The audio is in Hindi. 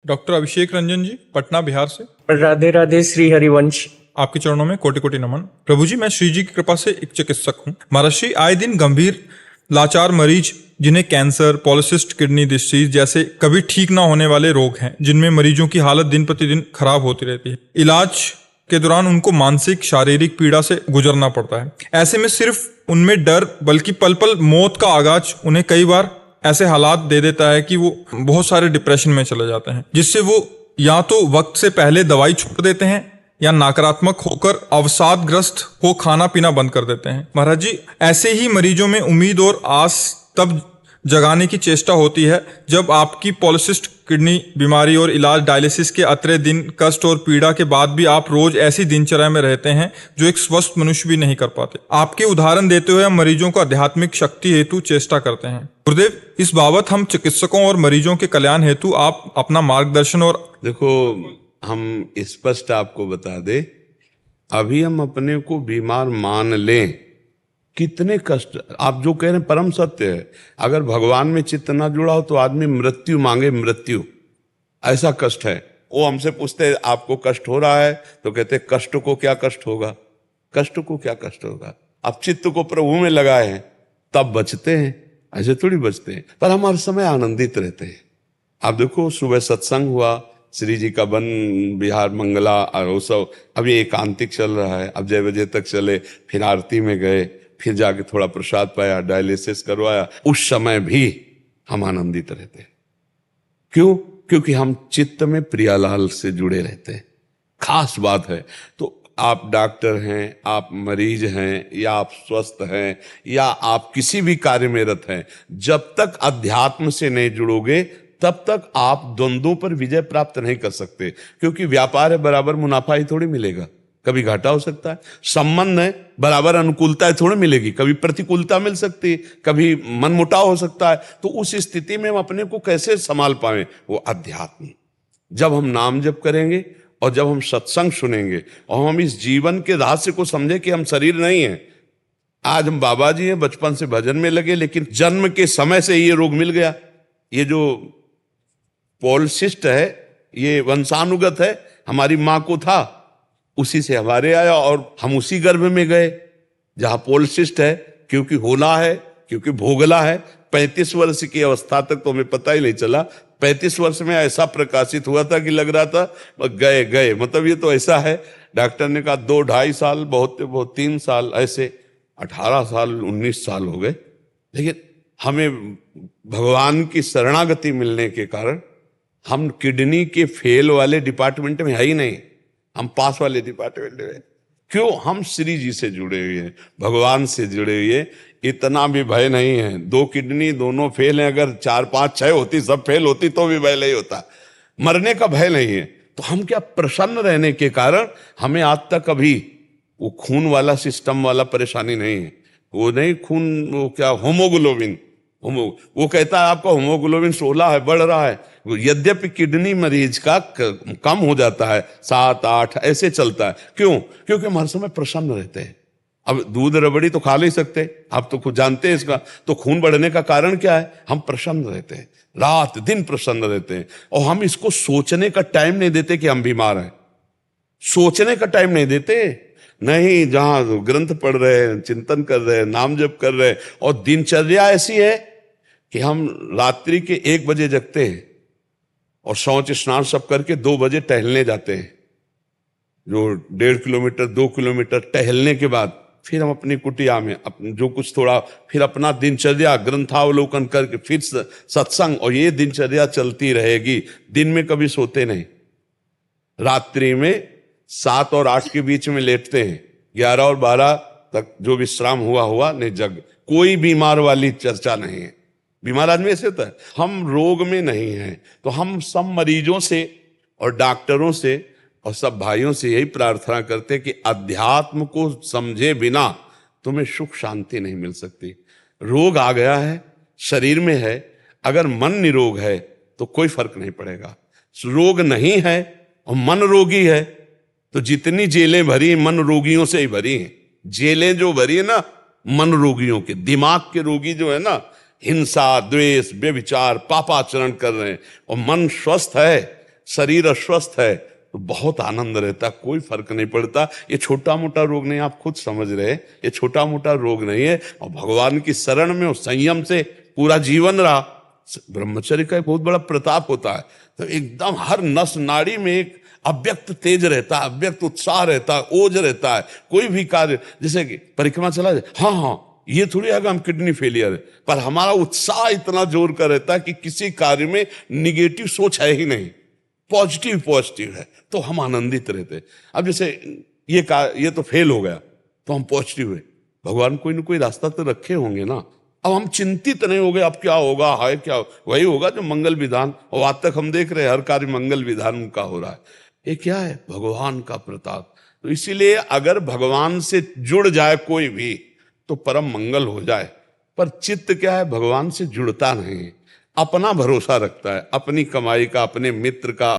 डॉक्टर अभिषेक रंजन जी, पटना बिहार से। राधे राधे श्री हरिवंश। आपके चरणों में कोटि कोटि नमन। प्रभु जी, मैं श्री जी की कृपा से एक चिकित्सक हूँ। महर्षि, आए दिन गंभीर लाचार मरीज जिन्हें कैंसर, पॉलिसिस्ट किडनी डिसीज जैसे कभी ठीक ना होने वाले रोग हैं, जिनमें मरीजों की हालत दिन प्रतिदिन खराब होती रहती है। इलाज के दौरान उनको मानसिक शारीरिक पीड़ा से गुजरना पड़ता है। ऐसे में सिर्फ उनमें डर बल्कि पल पल मौत का आगाज उन्हें कई बार ऐसे हालात दे देता है कि वो बहुत सारे डिप्रेशन में चले जाते हैं, जिससे वो या तो वक्त से पहले दवाई छोड़ देते हैं या नकारात्मक होकर अवसादग्रस्त हो खाना पीना बंद कर देते हैं। महाराज जी, ऐसे ही मरीजों में उम्मीद और आस तब जगाने की चेष्टा होती है जब आपकी पॉलिसिस्ट किडनी बीमारी और इलाज डायलिसिस के अतरे दिन कष्ट और पीड़ा के बाद भी आप रोज ऐसी दिनचर्या में रहते हैं जो एक स्वस्थ मनुष्य भी नहीं कर पाते। आपके उदाहरण देते हुए हम मरीजों को आध्यात्मिक शक्ति हेतु चेष्टा करते हैं। गुरुदेव, इस बाबत हम चिकित्सकों और मरीजों के कल्याण हेतु आप अपना मार्गदर्शन और देखो, हम स्पष्ट आपको बता दे, अभी हम अपने को बीमार मान लें, कितने कष्ट आप जो कह रहे हैं परम सत्य है। अगर भगवान में चित्त ना जुड़ा हो तो आदमी मृत्यु मांगे, मृत्यु, ऐसा कष्ट है। वो हमसे पूछते हैं आपको कष्ट हो रहा है, तो कहते कष्ट को क्या कष्ट होगा, कष्ट को क्या कष्ट होगा। आप चित्त को प्रभु में लगाए हैं तब बचते हैं, ऐसे थोड़ी बचते हैं। पर हम हर समय आनंदित रहते हैं। आप देखो, सुबह सत्संग हुआ, श्री जी का वन बिहार मंगला और वो सब अभी एकांतिक चल रहा है। अब 6 बजे तक चले, फिर आरती में गए, फिर जाके थोड़ा प्रसाद पाया, डायलिसिस करवाया। उस समय भी हम आनंदित रहते हैं। क्यों? क्योंकि हम चित्त में प्रियालाल से जुड़े रहते हैं। खास बात है। तो आप डॉक्टर हैं, आप मरीज हैं, या आप स्वस्थ हैं, या आप किसी भी कार्य में रत हैं, जब तक अध्यात्म से नहीं जुड़ोगे तब तक आप द्वंद्वों पर विजय प्राप्त नहीं कर सकते। क्योंकि व्यापार है, बराबर मुनाफा ही थोड़ी मिलेगा, कभी घाटा हो सकता है। संबंध है, बराबर अनुकूलता थोड़ी मिलेगी, कभी प्रतिकूलता मिल सकती है, कभी मनमुटाव हो सकता है। तो उस स्थिति में हम अपने को कैसे संभाल पाए? वो अध्यात्म। जब हम नाम जप करेंगे और जब हम सत्संग सुनेंगे और हम इस जीवन के रहस्य को समझे कि हम शरीर नहीं है। आज हम बाबा जी हैं, बचपन से भजन में लगे, लेकिन जन्म के समय से ये रोग मिल गया। ये जो पॉलिसिस्ट है, ये वंशानुगत है, हमारी माँ को था, उसी से हमारे आया और हम उसी गर्भ में गए जहां पॉलिसिस्ट है। क्योंकि होना है, क्योंकि भोगला है। 35 वर्ष की अवस्था तक तो हमें पता ही नहीं चला। 35 वर्ष में ऐसा प्रकाशित हुआ था कि लग रहा था गए गए, मतलब ये तो ऐसा है। डॉक्टर ने कहा 2-2.5 साल, बहुत 3 साल, ऐसे 18 साल 19 साल हो गए। लेकिन हमें भगवान की शरणागति मिलने के कारण हम किडनी के फेल वाले डिपार्टमेंट में है ही नहीं, हम पास वाले डिपार्टमेंट में। क्यों? हम श्री जी से जुड़े हुए हैं, भगवान से जुड़े हुए। इतना भी भय नहीं है। 2 किडनी दोनों फेल हैं, अगर 4, 5, 6 होती, सब फेल होती तो भी भय नहीं होता। मरने का भय नहीं है। तो हम क्या, प्रसन्न रहने के कारण हमें आज तक अभी वो खून वाला सिस्टम वाला परेशानी नहीं है। वो नहीं खून, वो क्या होमोग्लोबिन, वो कहता है आपका होमोग्लोबिन 16 है, बढ़ रहा है। यद्यपि किडनी मरीज का कम हो जाता है, 7, 8 ऐसे चलता है। क्यों? क्योंकि हम हर समय प्रसन्न रहते हैं। अब दूध रबड़ी तो खा नहीं सकते, आप तो खुद जानते हैं इसका। तो खून बढ़ने का कारण क्या है? हम प्रसन्न रहते हैं, रात दिन प्रसन्न रहते हैं। और हम इसको सोचने का टाइम नहीं देते कि हम बीमार हैं। सोचने का टाइम नहीं देते। नहीं, जहां ग्रंथ पढ़ रहे हैं, चिंतन कर रहे हैं, नाम जप कर रहे हैं, और दिनचर्या ऐसी है कि हम रात्रि के 1 बजे जगते हैं और शौच स्नान सब करके 2 बजे टहलने जाते हैं। जो 1.5 किलोमीटर 2 किलोमीटर टहलने के बाद फिर हम अपनी कुटिया में जो कुछ थोड़ा, फिर अपना दिनचर्या ग्रंथावलोकन करके फिर सत्संग, और ये दिनचर्या चलती रहेगी। दिन में कभी सोते नहीं, रात्रि में 7 और 8 के बीच में लेटते हैं, 11 और 12 तक जो विश्राम हुआ नहीं, जग। कोई बीमार वाली चर्चा नहीं है। बीमार आदमी ऐसे होता है। हम रोग में नहीं हैं। तो हम सब मरीजों से और डॉक्टरों से और सब भाइयों से यही प्रार्थना करते कि अध्यात्म को समझे बिना तुम्हें सुख शांति नहीं मिल सकती। रोग आ गया है, शरीर में है, अगर मन निरोग है तो कोई फर्क नहीं पड़ेगा। रोग नहीं है और मन रोगी है तो जितनी जेलें भरी मन रोगियों से ही भरी हैं। जेलें जो भरी है ना मन रोगियों के, दिमाग के रोगी जो है ना, हिंसा, द्वेष, व्यभिचार, पापाचरण कर रहे हैं, और मन स्वस्थ है शरीर अस्वस्थ है तो बहुत आनंद रहता, कोई फर्क नहीं पड़ता। ये छोटा मोटा रोग नहीं, आप खुद समझ रहे, ये छोटा मोटा रोग नहीं है। और भगवान की शरण में और संयम से पूरा जीवन रहा। ब्रह्मचर्य का एक बहुत बड़ा प्रताप होता है, तो एकदम हर नस नाड़ी में एक अव्यक्त तेज रहता है, अव्यक्त उत्साह रहता है, ओज रहता है। कोई भी कार्य, जैसे कि परिक्रमा चला जाए, हाँ ये थोड़ी है कि हम किडनी फेलियर है, पर हमारा उत्साह इतना जोर का रहता है कि किसी कार्य में निगेटिव सोच है ही नहीं, पॉजिटिव है, तो हम आनंदित रहते। अब जैसे ये तो फेल हो गया तो हम पॉजिटिव है, भगवान कोई ना कोई रास्ता तो रखे होंगे ना। अब हम चिंतित नहीं हो गए अब क्या होगा, है क्या, वही होगा जो मंगल विधान, और आज तक हम देख रहे हैं हर कार्य मंगल विधान उनका हो रहा है। ये क्या है? भगवान का प्रताप। तो इसीलिए अगर भगवान से जुड़ जाए कोई भी तो परम मंगल हो जाए। पर चित्त क्या है? भगवान से जुड़ता नहीं, अपना भरोसा रखता है, अपनी कमाई का, अपने मित्र का,